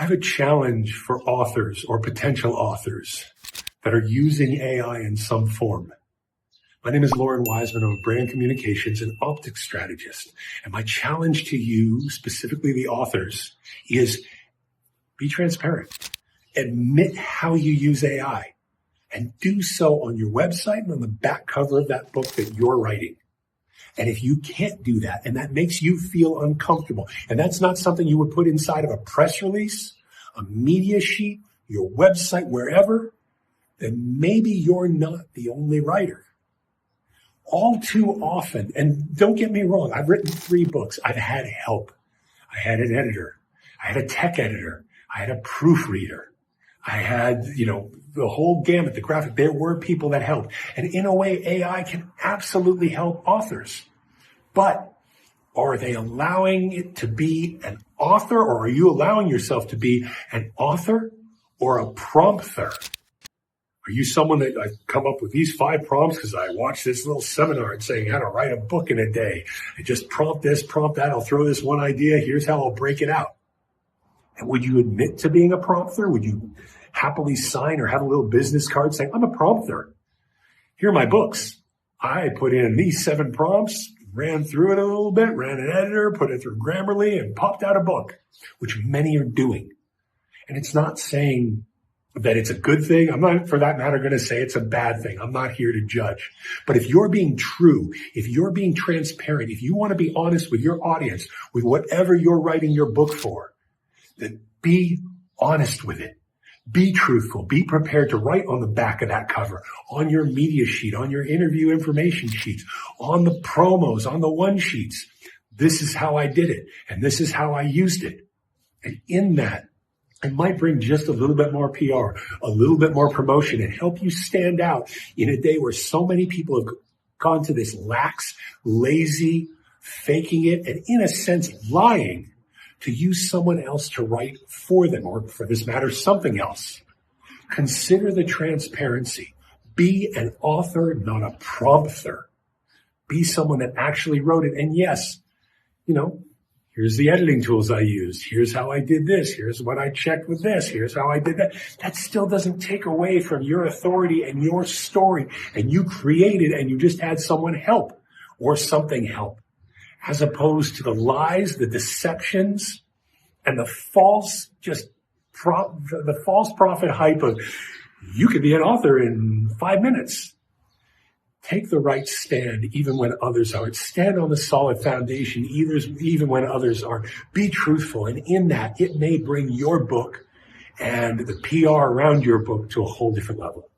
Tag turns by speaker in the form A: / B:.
A: I have a challenge for authors or potential authors that are using AI in some form. My name is Loren Weisman. I'm a brand communications and optics strategist. And my challenge to you, specifically the authors, is be transparent. Admit how you use AI and do so on your website and on the back cover of that book that you're writing. And if you can't do that, and that makes you feel uncomfortable, and that's not something you would put inside of a press release, a media sheet, your website, wherever, then maybe you're not the only writer. All too often, and don't get me wrong, I've written 3 books. I've had help. I had an editor. I had a tech editor. I had a proofreader. I had, the whole gamut, the graphic. There were people that helped. And in a way, AI can absolutely help authors. But are they allowing it to be an author, or are you allowing yourself to be an author or a prompter? Are you someone that I come up with these 5 prompts because I watched this little seminar and saying how to write a book in a day? I just prompt this, prompt that. I'll throw this one idea. Here's how I'll break it out. And would you admit to being a prompter? Would you happily sign or have a little business card saying, I'm a prompter. Here are my books. I put in these 7 prompts, ran through it a little bit, ran an editor, put it through Grammarly, and popped out a book, which many are doing. And it's not saying that it's a good thing. I'm not, for that matter, going to say it's a bad thing. I'm not here to judge. But if you're being true, if you're being transparent, if you want to be honest with your audience, with whatever you're writing your book for, then be honest with it. Be truthful. Be prepared to write on the back of that cover, on your media sheet, on your interview information sheets, on the promos, on the one sheets. This is how I did it, and this is how I used it. And in that, it might bring just a little bit more PR, a little bit more promotion, and help you stand out in a day where so many people have gone to this lax, lazy, faking it, and in a sense, lying to use someone else to write for them, or for this matter, something else. Consider the transparency. Be an author, not a prompter. Be someone that actually wrote it. And yes, here's the editing tools I used. Here's how I did this. Here's what I checked with this. Here's how I did that. That still doesn't take away from your authority and your story. And you created and you just had someone help or something help. As opposed to the lies, the deceptions, and the false prophet hype of you could be an author in 5 minutes. Take the right stand even when others aren't. Stand on the solid foundation even when others aren't. Be truthful, and in that, it may bring your book and the PR around your book to a whole different level.